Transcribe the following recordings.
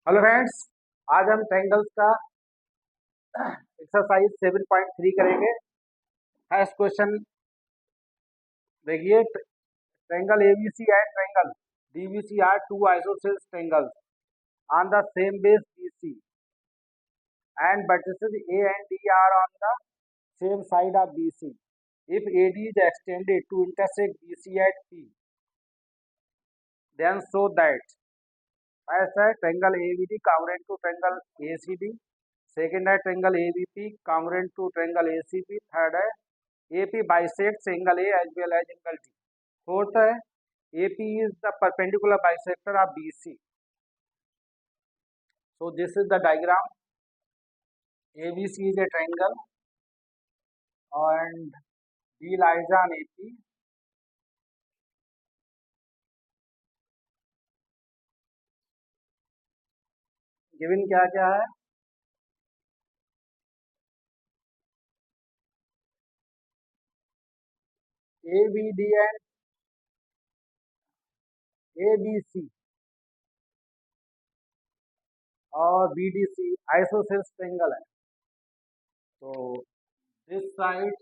Hello friends. आज हम triangles का एक्सरसाइज 7.3 करेंगे। फर्स्ट क्वेश्चन देखिए, triangle ABC and triangle DBC are two isosceles triangles on the same base BC and vertices A and D are on the same side of BC. If AD is extended to intersect BC at P, then show that first है triangle ABD congruent to triangle ACD, second है triangle ABP congruent to triangle ACP, third है AP bisects angle A as well as angle D. Fourth है AP is the perpendicular bisector of BC. So this is the diagram. ABC is a triangle and D lies on AP. Given क्या क्या है? ABD and ABC और BDC isosceles triangle है. So this side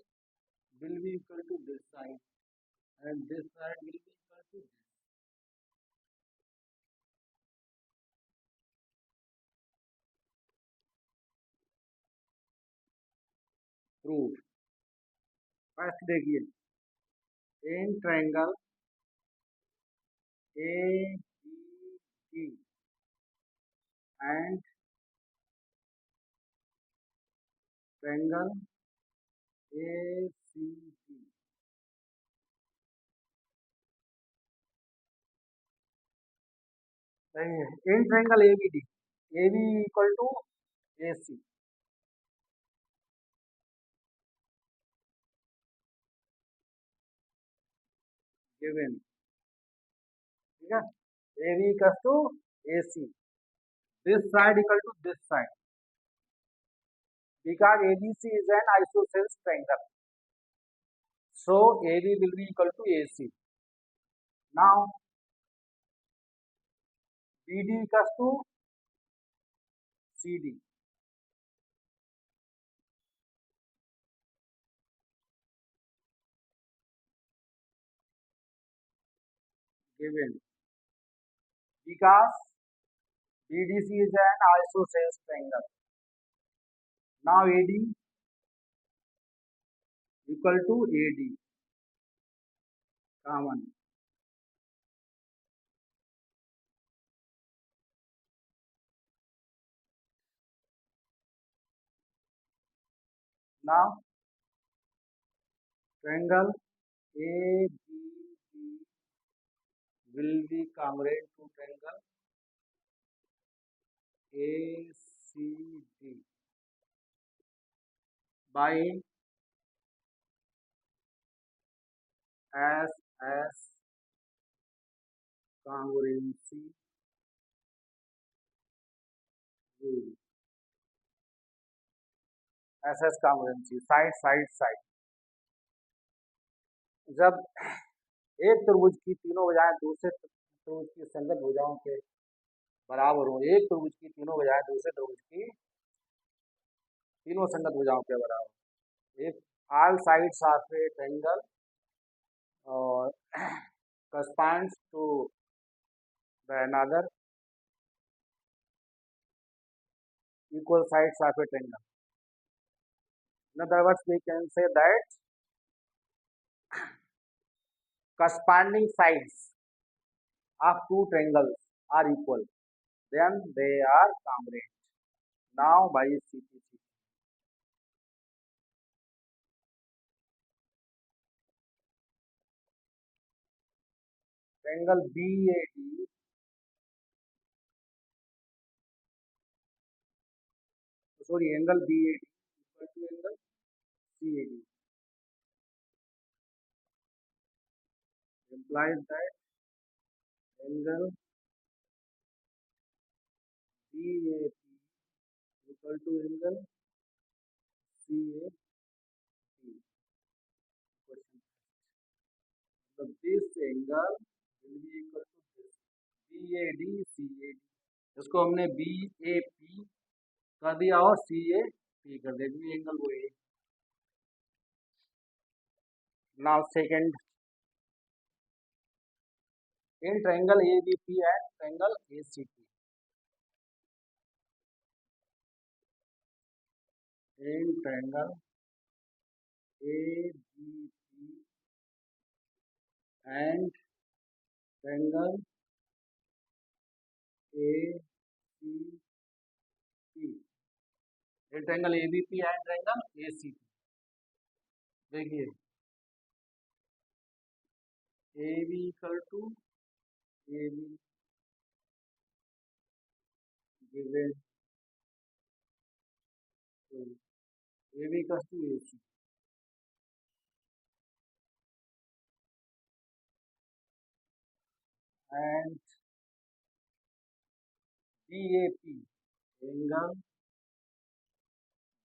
will be equal to this side and this side will be equal to this. Proof. First देखिए, in triangle ABD and triangle ACD, in triangle ABD, AB equal to AC. Given, ठीक है, AB equals to AC. This side equal to this side because ABC is an isosceles triangle. So AB will be equal to AC. Now BD equals to CD. Given because BDC is an isosceles triangle. Now AD equal to AD common. Now triangle ABD will be congruent to triangle ACD by SS congruency rule. SS congruency side. जब एक त्रिभुज की तीनों भुजाएं दूसरे त्रिभुज की संगत भुजाओं के बराबर हो, एक त्रिभुज की तीनों भुजाएं दूसरे त्रिभुज की तीनों संगत भुजाओं के बराबर, if all sides of a triangle corresponds to the another equal sides of a triangle. In other words, we can say that corresponding sides of two triangles are equal, then they are congruent. Now by CPC. Triangle BAD, sorry, angle BAD equal to angle CAD implies that angle BAP equal to angle CAD. Question. So this angle will be equal to this BAD CAD. इसको हमने B A P कर दिया और सी A P कर दिया क्योंकि angle वो है। Now second, in triangle A B P and triangle A C P, in triangle A B P and triangle A C P, in triangle A B P and triangle A C P. देखिए A B equal to A B given to A B equal to A C and B A P angle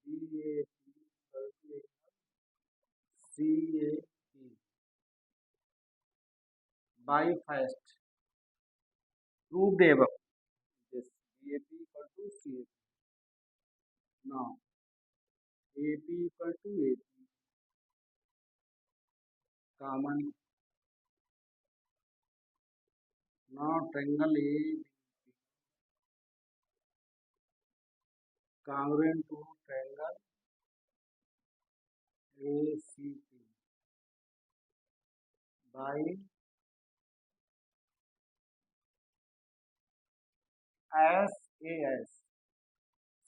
B A P equal to C A P by first proved above, this BAP equal to CAP. Now AP equal to AP, common. Now triangle A congruent to triangle ACP by SAS,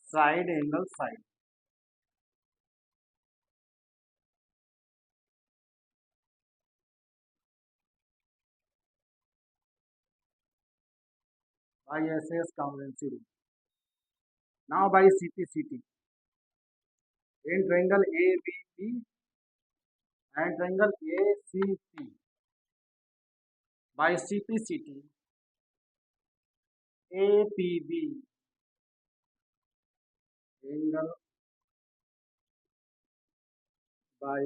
side angle side, by SAS congruency rule. Now by CPCT, in triangle ABP and triangle ACP, by CPCT, APB angle by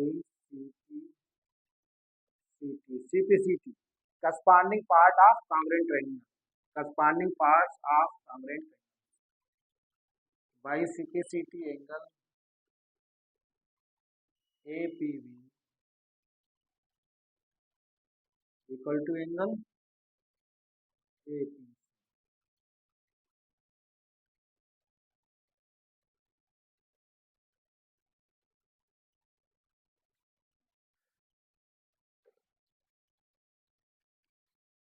CPCT, corresponding part of congruent triangle, corresponding parts of congruent triangle, by CPCT angle APB equal to angle AP.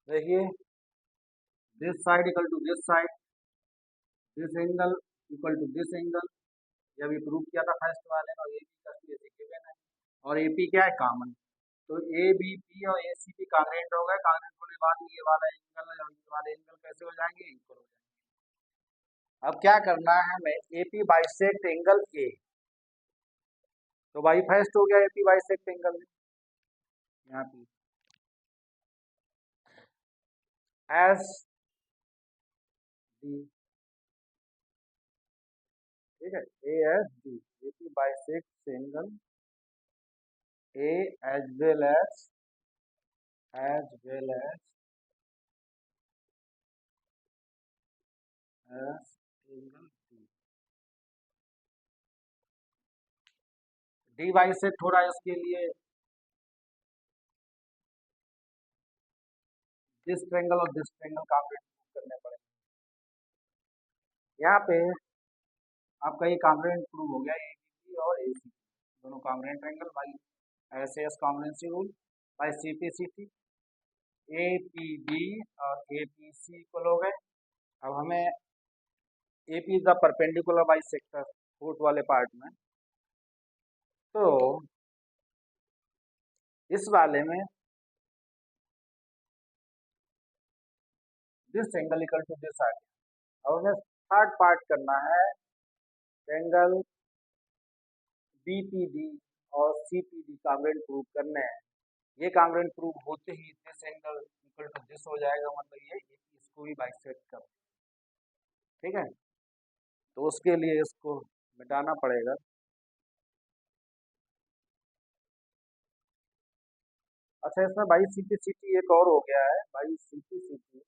देखिए this side equal to this side, this angle equal to this angle, ये अभी prove किया था first वाले में, और A B का ऐसे गिवन है और एपी क्या है कॉमन, तो ए बी पी और ए सी पी कॉन्ग्रुएंट हो गए, कॉन्ग्रुएंट होने के बाद ये वाला एंगल और ये वाले एंगल कैसे हो जाएंगे, इक्वल हो जाएंगे। अब क्या करना है हमें, एपी बाइसेक्ट एंगल ए, तो बाई फर्स्ट हो गया एपी बाइसेक्ट एंगल यहाँ पे एस डी, ठीक है, A S D, AP bisect angle A as well as angle D, D bisect हो रहा है, इसके लिए दिस ट्रायंगल और दिस ट्रायंगल कॉन्ग्रुएंट करने पड़ेंगे। यहाँ पे आपका ये कॉन्ग्रुएंट प्रूव हो गया, एबीसी और एसी दोनों congruent triangle by SS congruency rule, by CPCT, APB और एपीसी इक्वल हो गए। अब हमें AP is the perpendicular bisector fourth वाले पार्ट में, तो इस वाले में this angle equal to this आ गया। अब हमें थर्ड पार्ट करना है, एंगल बीपीडी और सीपीडी कॉन्ग्रुएंट प्रूव करने हैं। ये कॉन्ग्रुएंट प्रूव होते ही this angle equal to this हो जाएगा, मतलब ये इसको भी बाइसेक्ट कर, ठीक है, तो उसके लिए इसको मिटाना पड़ेगा। अच्छा इसमें बाई सीपीसीटी एक और हो गया है, by CPCT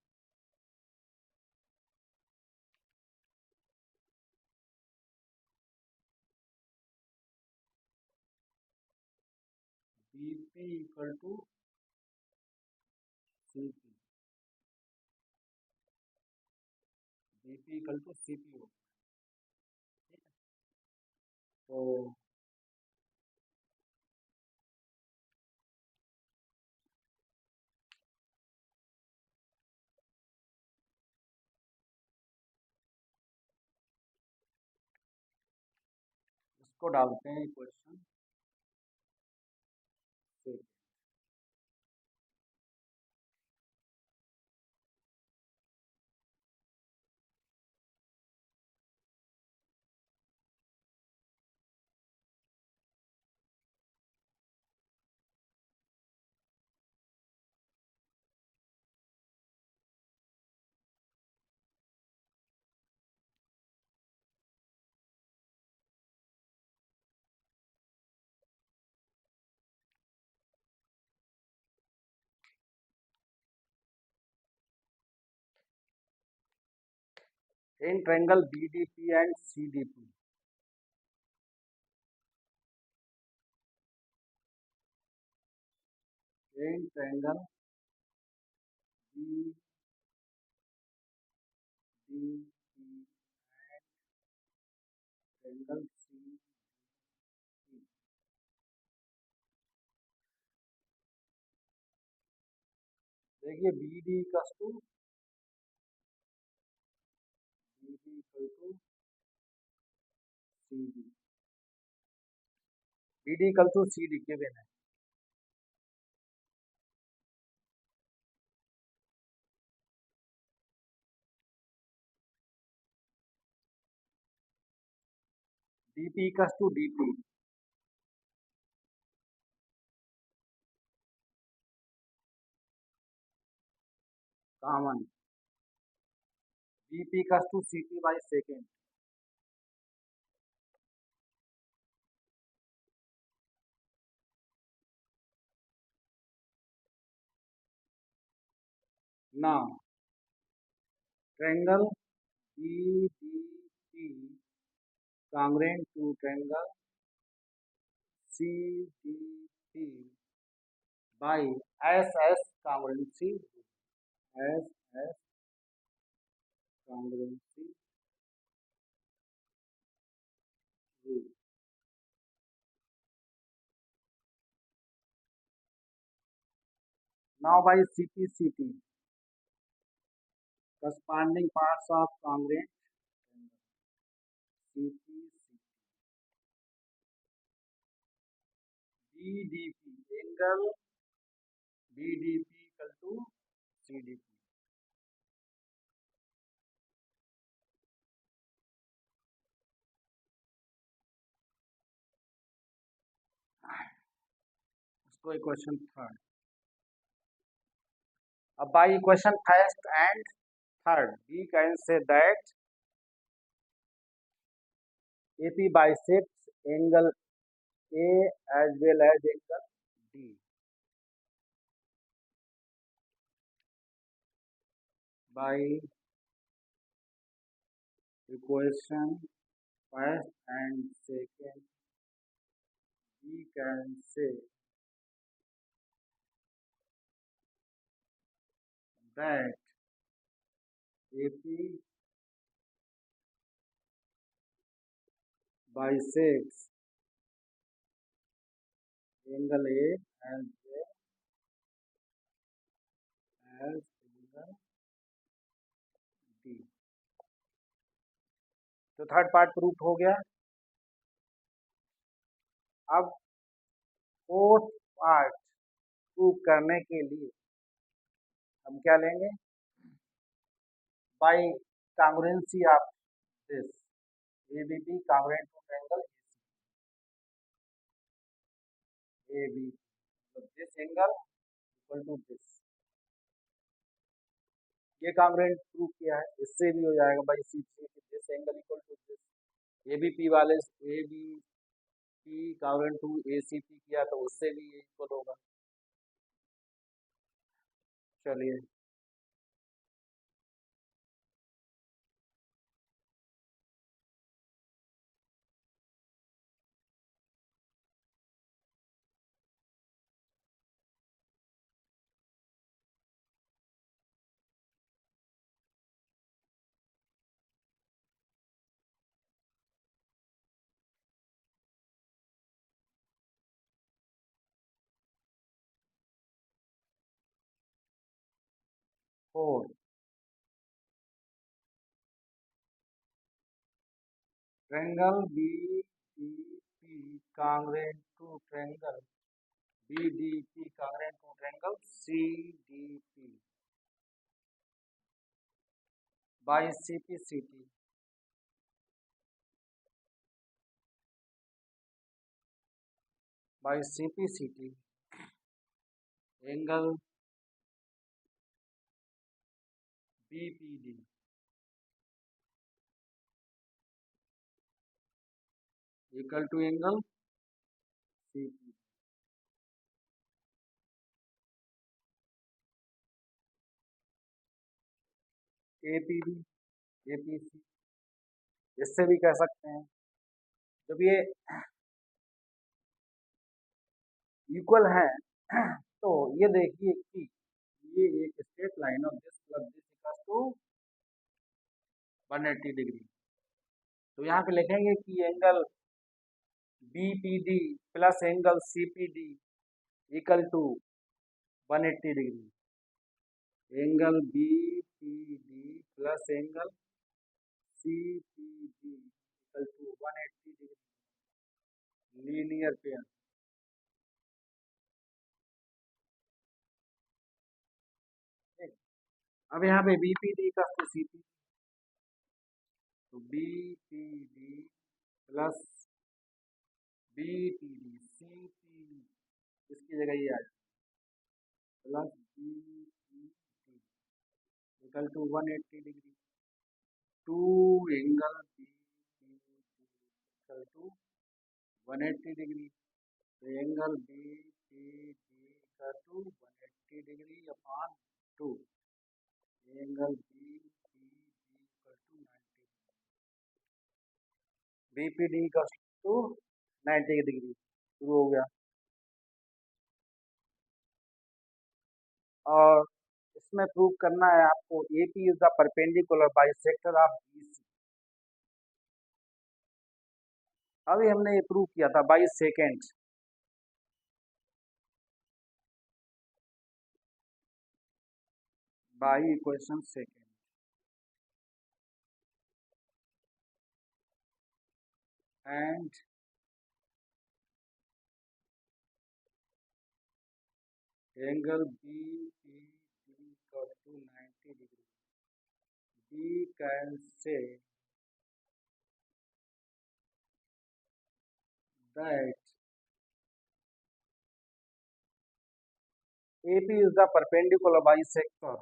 BP equal to CP, BP equal to CP हो, ठीक है। तो इसको डालते हैं इक्वेशन से। In triangle BDP and CDP, in triangle BDP triangle CDP, देखिए BD equal to CD, BD equal to CD given है। DP equal to DP, common, BP equal to CP by second, now triangle BDP congruent to triangle CDP by SS congruency, SS congruency rule. Now by CPCT, corresponding parts of congruent CPCT, BDP angle BDP equal to CDP. इसको equation third, अब by equation first and third we can say that AP bisects angle A as well as angle D by equation first and second we can say that AP bisects angle A as well as angle D। तो third part proof हो गया। अब fourth part proof करने के लिए हम क्या लेंगे, by congruency of this ABP congruent to triangle AB, so this angle equal to this, ये congruent प्रूफ किया है, इससे भी हो जाएगा by CPCT, this angle equal to this, ABP वाले ABP congruent to ACP किया तो उससे भी ये इक्वल होगा। चलिए 4 triangle BDP congruent to triangle BDP congruent to triangle CDP by CPCT by CPCT angle BPD equal to angle CP. APD APC इससे भी कह सकते हैं जब ये इक्वल है तो ये देखिए कि ये एक straight line of this plus this equal to 180 degree. तो यहाँ पे लिखेंगे कि angle BPD plus angle CPD equal to 180 degree. Angle BPD plus angle CPD equal to 180 degree linear pair. अब यहाँ पे BPD का तो CPD तो BPD प्लस BPD CPD इसकी जगह ये आ जाए plus BPD equal to 180 degree. Two angle BPD equal to 180 degree. तो angle BPD equal to 180 degree upon 2 angle BPD equal to 90 BPD equal to 90 degree शुरू हो गया। और इसमें प्रूव करना है आपको AP is the perpendicular bisector of BC। अभी हमने ये प्रूव किया था 22 second by equation second and angle BPD equal to 90 degree. We can say that AP is the perpendicular bisector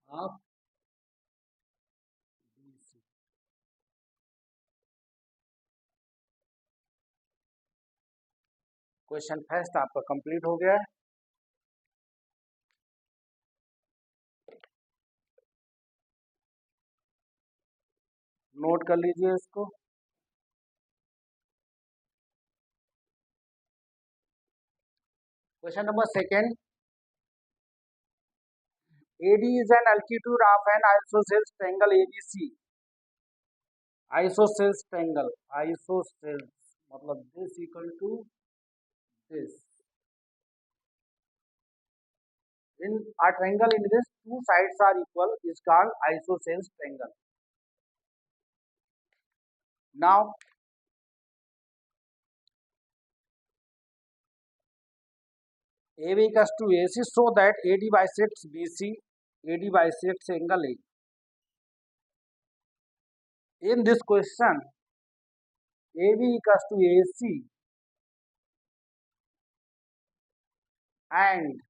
of BC। Question first आपका कंप्लीट हो गया है। नोट कर लीजिए इसको। Question number second, AD is an altitude of an isosceles triangle ABC। isosceles triangle, isosceles मतलब this equal to this। In a triangle in this two sides are equal is called isosceles triangle। Now AB equals to AC so that AD bisects BC, AD bisects angle A। In this question, AB equals to AC and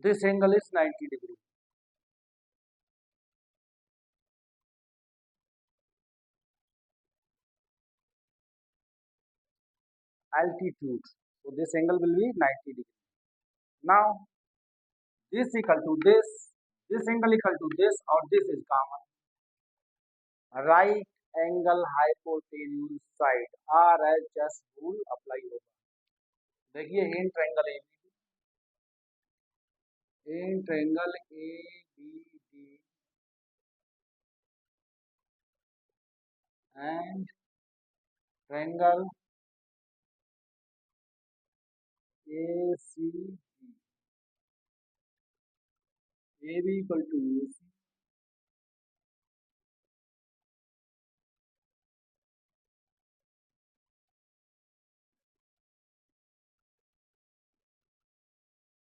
this angle is 90 degree। Altitude, so this angle will be 90 degree। Now this equal to this angle equal to this और this is common। Right angle hypotenuse side RHS rule apply होगा। देखिए in triangle AB in triangle ABD and triangle ACD, AB equal to AC,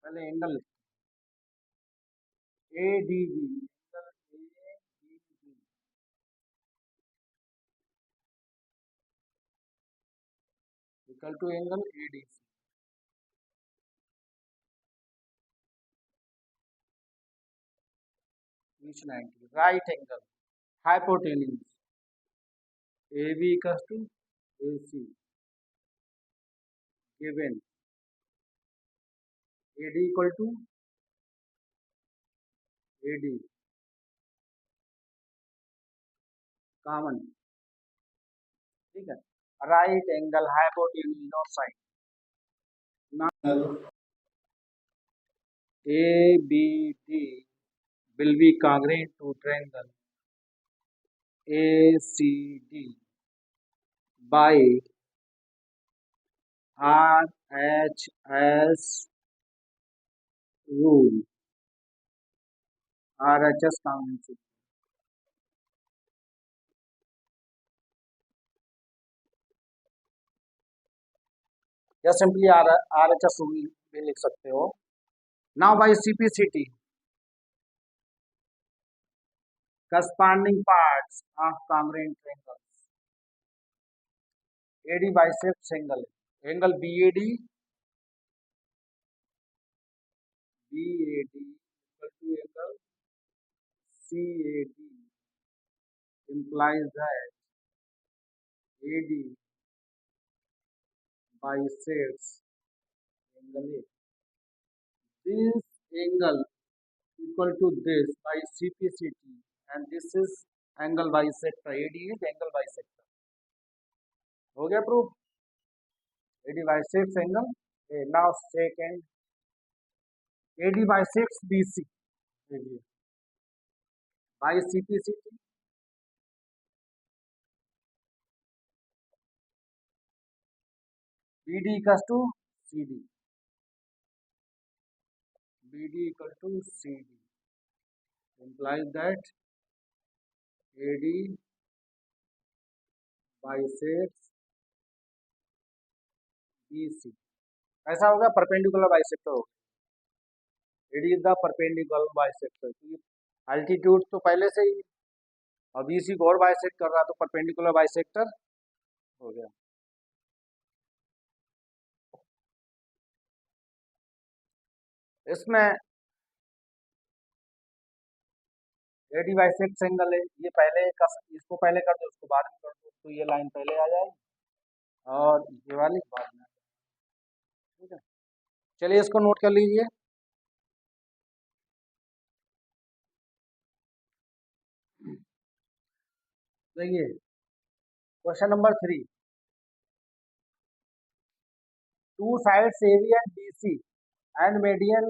पहले angle ADB, angle ADB equal to angle ADC, each 90, right angle, hypotenuse, AB equals to AC, given AD equal to AD, common, ठीक है, right angle hypotenuse और side ABD will be congruent to triangle ACD by RHS rule, RHS convention. या simply RHS rule भी लिख सकते हो. Now by CPCT, corresponding parts of congruent triangles. AD bisects angle, angle BAD equal to angle CAD implies that AD bisects angle A. This angle equal to this by CPCT, and this is angle bisector. AD is angle bisector. हो गया proof. AD bisects angle A. Now second, AD bisects BC by CPCT. BD equals to CD. BD equal to CD implies that AD bisects BC. ऐसा होगा perpendicular bisector होगा. AD is the perpendicular bisector. Altitude तो पहले से ही और BC को और bisect कर रहा तो परपेंडिकुलर बाइसेक्टर हो गया. इसमें AD बाइसेक्ट एंगल है, ये पहले इसको पहले कर दो, उसको बाद में कर दो, तो ये लाइन पहले आ जाएगी और ये वाली बाद में. ठीक है, चलिए इसको नोट कर लीजिए. देखिए question number 3. Two sides AB and BC and median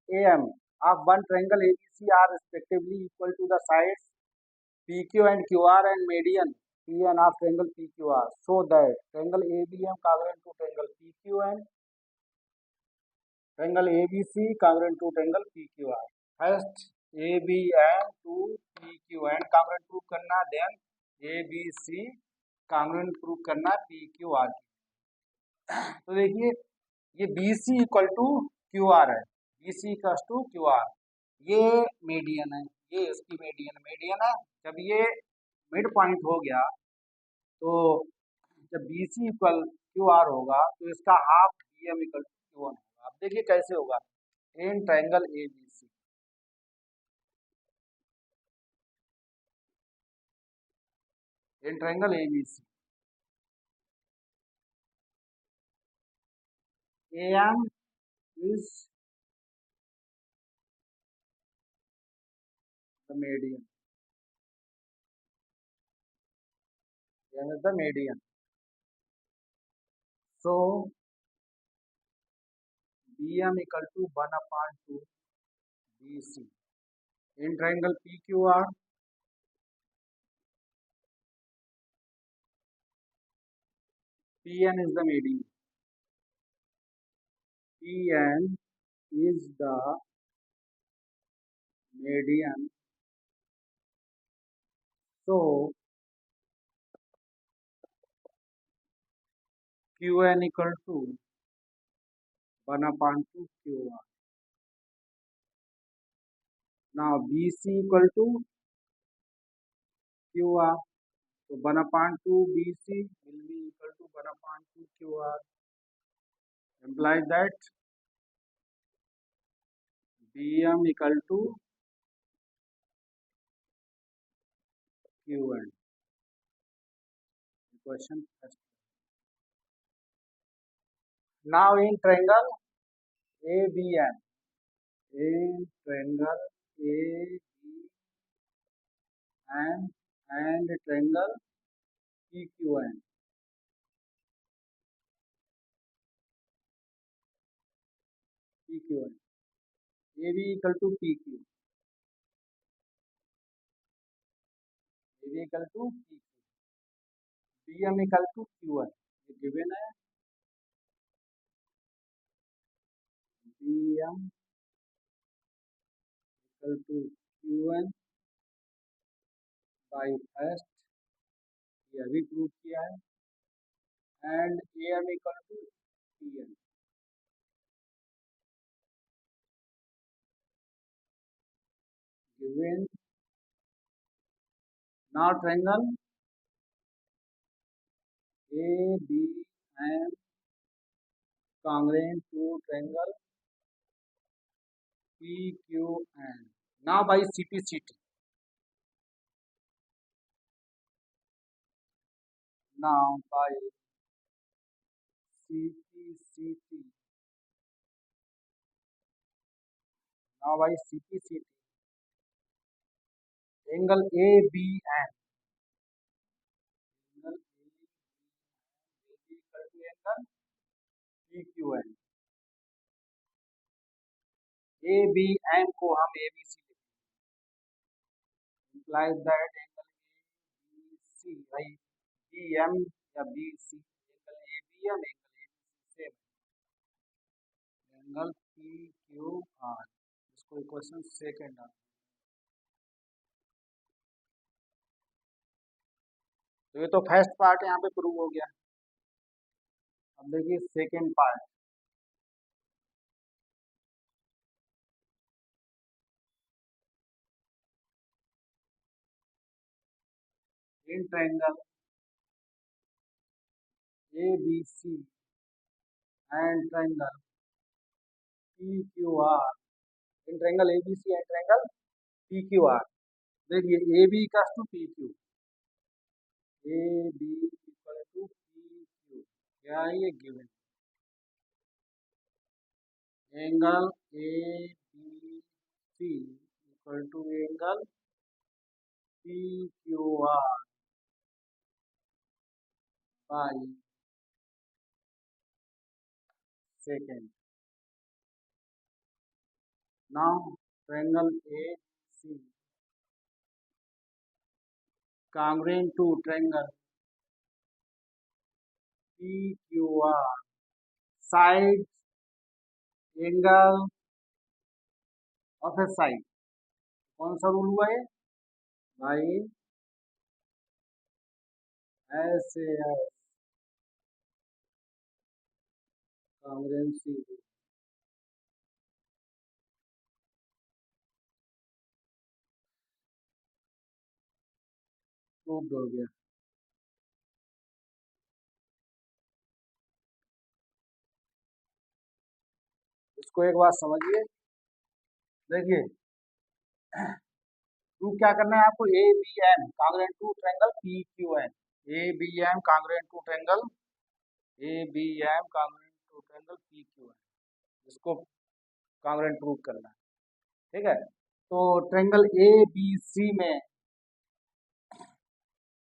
AM of one triangle ABC are respectively equal to the sides PQ and QR and median PN of triangle PQR, so that triangle ABM congruent to triangle PQ and triangle ABC congruent to triangle PQR. First ABM to PQN congruent proof करना, then ABC congruent proof करना PQR. तो देखिए ये BC equal to QR है, BC equal to QR, ये median है, ये इसकी मीडियन है. जब ये मिड पॉइंट हो गया तो जब BC इक्वल QR होगा तो इसका half BM equal to Q1 होगा. अब देखिए कैसे होगा इन triangle ABC. In triangle ABC AM is the median. AM is the median. So BM equal to 1/2 BC. In triangle PQR, PN is the median. PN is the median. So QN equal to 1 upon 2 QR. Now BC equal to QR. So 1 upon 2 BC will be equal to 1 upon 2 QR. Implies that BM equal to QN. Question. Now in triangle ABM. In triangle ABM and triangle PQN. PQN. AB equal to PQ. AB equal to PQ. BM equal to QN. ये given है. BM equal to QN by first. ये अभी prove किया है. And AM equal to PN. Given. Now triangle ABM congruent to triangle PQN. Now by CPCT. Now by CPCT. Now by CPCT. Angle ABM. Angle ABM will be equal to angle PQN. ABM को हम ABC लिखते हैं. Implies that angle ABC by BM या BC. Angle ABM, angle ABC same. Angle PQR. इसको equation second डाल. तो ये तो फर्स्ट पार्ट यहाँ पे प्रूव हो गया. अब देखिए second part. In triangle ABC and triangle PQR. In triangle ABC and triangle PQR. देखिए AB equal to PQ. AB equal to PQ. क्या है ये given. Angle ABC equal to angle PQR by second. Now triangle AC congruent to triangle PQR. Side angle of a side. कौन सा rule हुआ है भाई. SAS congruency rule. Proved हो गया. इसको एक बात समझिए. देखिए प्रूव क्या करना है आपको. ABM congruent to triangle PQN. ABM congruent to triangle ABM congruent to triangle PQN. इसको congruent प्रूव करना है. ठीक है. तो ट्रायंगल ABC में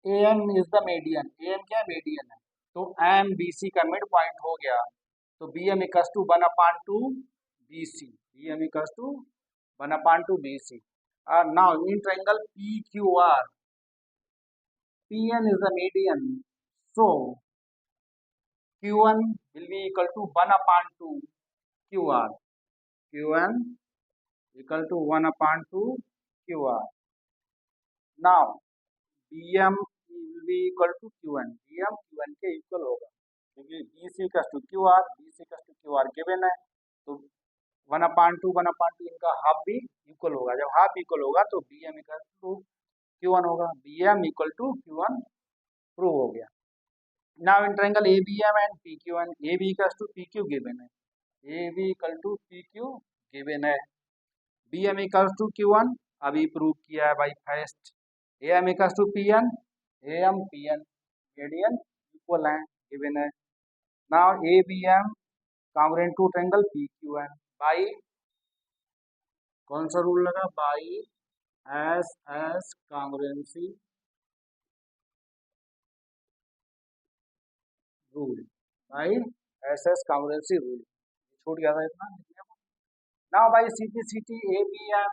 AM is the median. AM क्या मीडियन है. तो MBC का मिड पॉइंट हो गया. तो BM equals to 1 upon 2 BC. BM equals to 1/2 BC. Now in triangle PQR, PN is the median, so Q1 will be equal to 1/2 QR. Q1 equal to 1/2 QR. Now BM will be equal to Q1. BM Q1 के equal होगा क्योंकि BC का to QR, BC का to QR given है, तो 1/2 इनका half भी equal होगा। जब हाफ इक्वल होगा तो BM इक्वल टू Q1 होगा। BM equal to Q1 prove हो गया। Now in triangle ABM and PQN, AB equal to PQ given है, AB equal to PQ given है, BM इक्वल टू Q1 अभी prove किया है by first, AM equal to PN, AM PN median equal है given है। Now ABM congruent to triangle PQN by कौन सा rule लगा, by SS congruency rule, by SS congruency rule, छूट गया था इतना। Now by CPCT ABM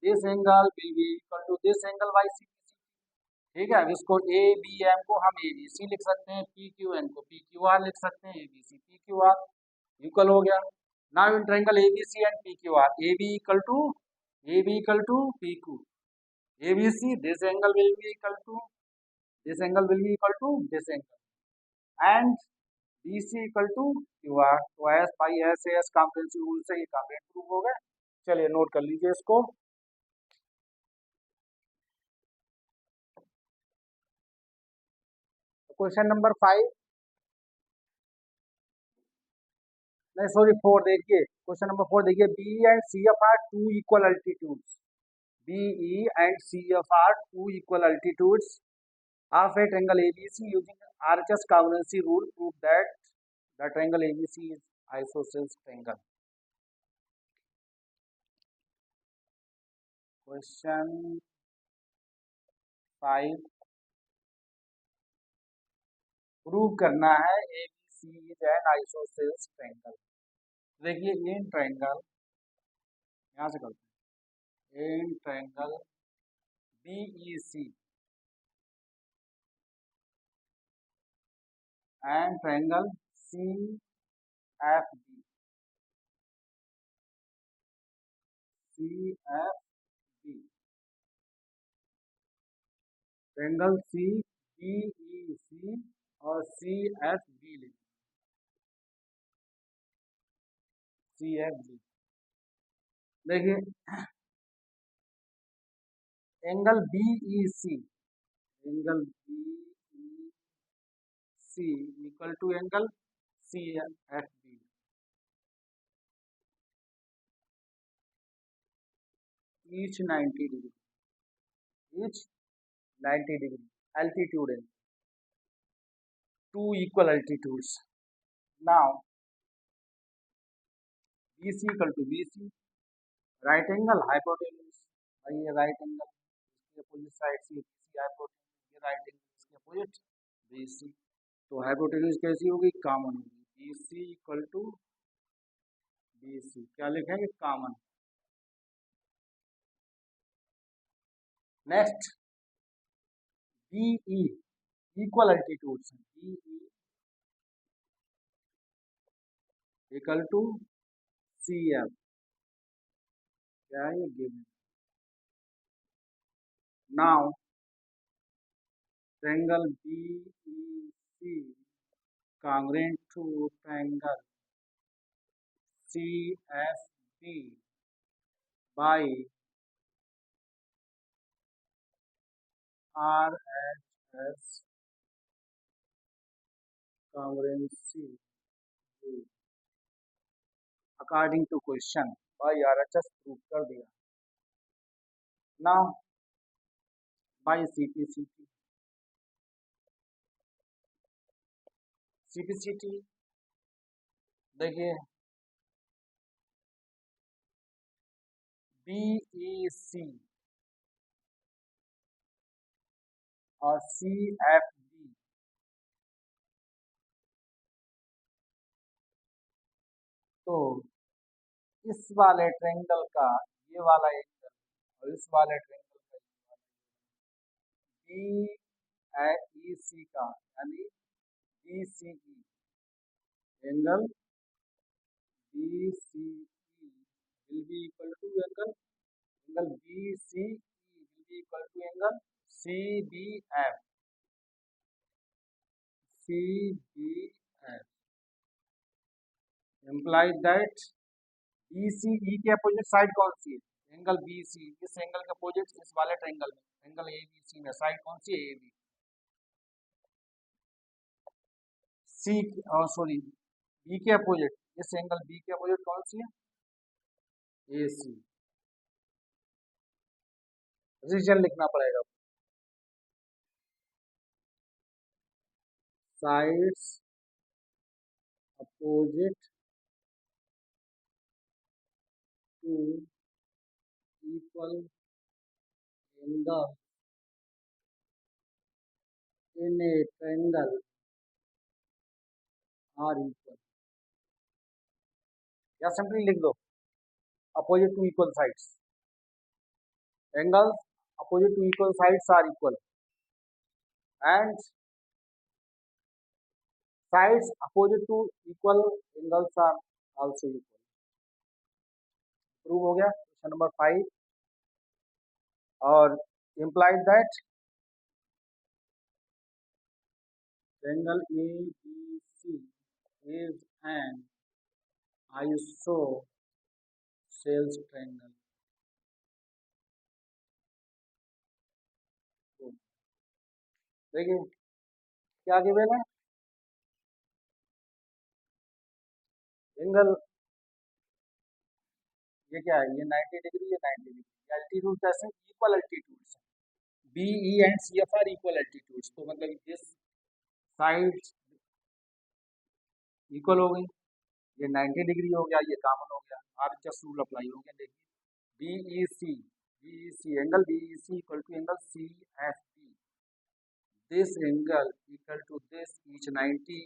this angle will be equal to this angle by CPCT, ठीक है। अब इसको ABM को हम ABC लिख सकते हैं, PQN को PQR लिख सकते हैं, ABC PQR इक्वल हो गया। Now in triangle ABC and PQR, AB equal to PQ, ABC this angle will be equal to this angle will be equal to this angle and BC equal to QR, तो S by SS congruency rule से ये congruent prove हो गए। चलिए note कर लीजिए इसको। Question number 5 नहीं सॉरी 4 देखिए, क्वेश्चन नंबर 4 देखिए, BE and CF are two equal altitudes, BE and CF are two equal altitudes of a triangle ABC using RHS congruency rule prove that the triangle ABC is isosceles triangle. Question 5 prove करना है ABC is an isosceles triangle. देखिए in triangle, यहाँ से करते हैं, in triangle BEC and triangle CFB, triangle CBEC और CFB लिखिए, CFB। देखिए angle BEC, angle BEC equal to angle CFB, each 90 degree, each 90 degree altitude है, two equal altitudes. Now BC equal to BC, right angle hypotenuse, भाई ये right angle इसके opposite side से BC hypotenuse, ये right angle इसके opposite BC, तो hypotenuse कैसी होगी, कॉमन होगी, BC equal to BC, क्या लिखेंगे common. Next BE equal altitudes, BE equal to CF, क्या है ये given. Now triangle BEC congruent to triangle CFB by RHS congruency rule according to question by RHS prove कर दिया। Now by CPCT देखिए BEC और CFB तो इस वाले ट्रायंगल का ये वाला एंगल और इस वाले ट्रायंगल का बी ई सी का यानी B C E angle B C E will be equal to angle B C E will be equal to angle C B F C B F implies that BCE के opposite side कौन सी है angle BC इस angle के opposite इस वाले triangle में angle ABC में साइड कौन सी है AB सी और सॉरी बी के अपोजिट इस एंगल बी के अपोजिट कौन सी है AC रीजन लिखना पड़ेगा sides opposite to equal angle in a triangle are equal या सिंपली लिख दो opposite to equal sides angles opposite to equal sides are equal and sides opposite to equal angles are also equal prove हो गया question number 5 और implies that angle ABC is an isosceles triangle देखिए क्या given है angle ये क्या है ये 90 डिग्री ये 90 डिग्री एल्टीट्यूड कैसे equal altitudes BE and CF are equal altitudes तो मतलब दिस साइड इक्वल हो गई ये 90 डिग्री हो गया ये कॉमन हो गया आरएचएस रूल अप्लाई हो गया देखिए BEC angle BEC equal to angle CFP this angle equal to this each 90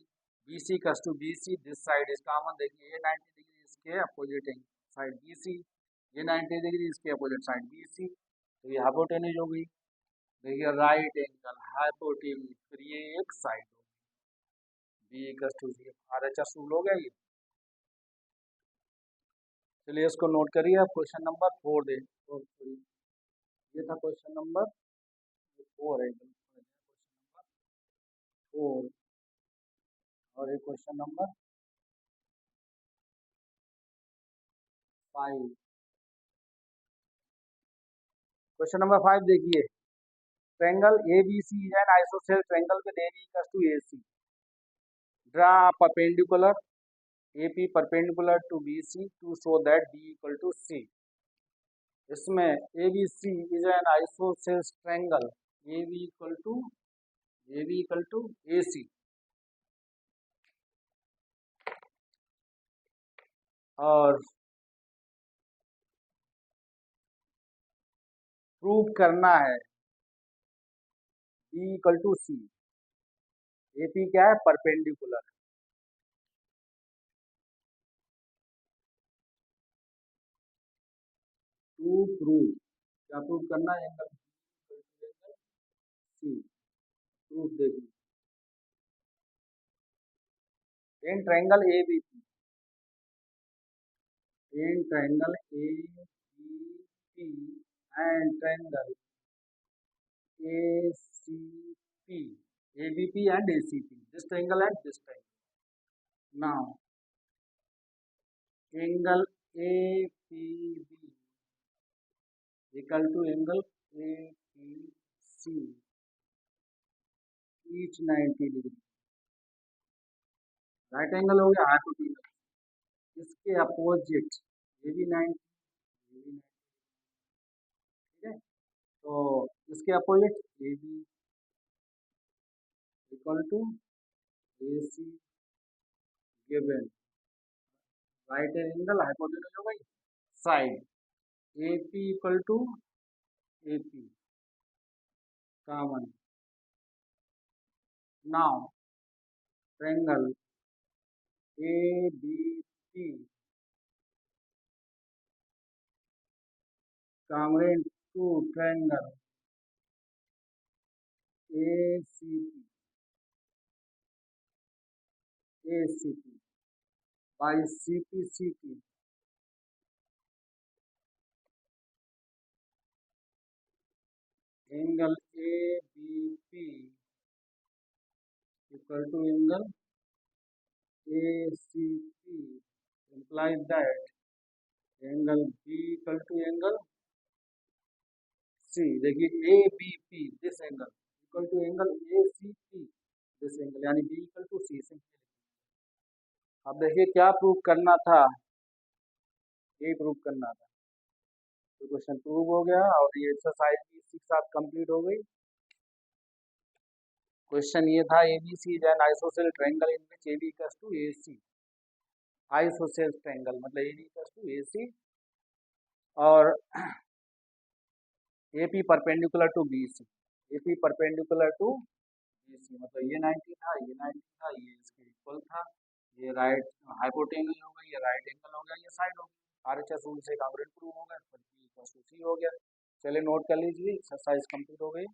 BC equals to BC this side is common देखिए ये 90 डिग्री इसके अपोजिट साइड BC ये 90 डिग्री इसके अपोजिट साइड BC तो ये हाइपोटेन्यूज हो गई देखिए राइट एंगल हाइपोटेन्यूज फिर ये एक साइड होगी B equals to C RHS rule हो गया ये चलिए इसको नोट करिए अब क्वेश्चन नंबर 4 दे ये था क्वेश्चन नंबर 4 है फोर और ये क्वेश्चन नंबर 5 क्वेश्चन नंबर 5 देखिए triangle ABC is an isosceles triangle with AB equals to AC draw a perpendicular AP perpendicular to BC to show that B equal to C इसमें ABC is an isosceles triangle AB equal to AC और prove करना है B equal to C AP क्या है perpendicular to prove क्या prove करना है angle C proof देखिए in triangle ABC in triangle ABP and triangle ACP ABP and ACP this triangle and this triangle now angle APB equal to angle APC each 90 degree right angle हो गया hypotenuse इसके opposite ये भी 90 ठीक है तो इसके opposite AB equal to AC given right angle hypotenuse हो गई side AP equal to AP common now triangle ABC congruent to triangle ACP by CPCT angle ABP equal to angle ACP implies that angle B equal to angle C. देखिए ABP this angle equal to angle ACP this angle यानी B equal to C से। अब देखिए क्या prove करना था, यही prove करना था। तो क्वेश्चन प्रूव हो गया और ये एक्सरसाइज भी इसी के साथ कंप्लीट हो गई। क्वेश्चन ये था ABC is an isosceles triangle in which AB equals to AC। Isosceles triangle मतलब AB equals to AC और AP perpendicular to BC, AP perpendicular to BC मतलब ये 90 था, ये 90 था, ये इसके इक्वल था, ये राइट हाइपोटेनल हो गया, ये राइट एंगल हो गया, ये साइड हो गया। RHS रूल से कांग्रुएंट प्रूव हो गया, तो B इक्वल टू C हो गया। चलिए नोट कर लीजिए, एक्सरसाइज कंप्लीट हो गई।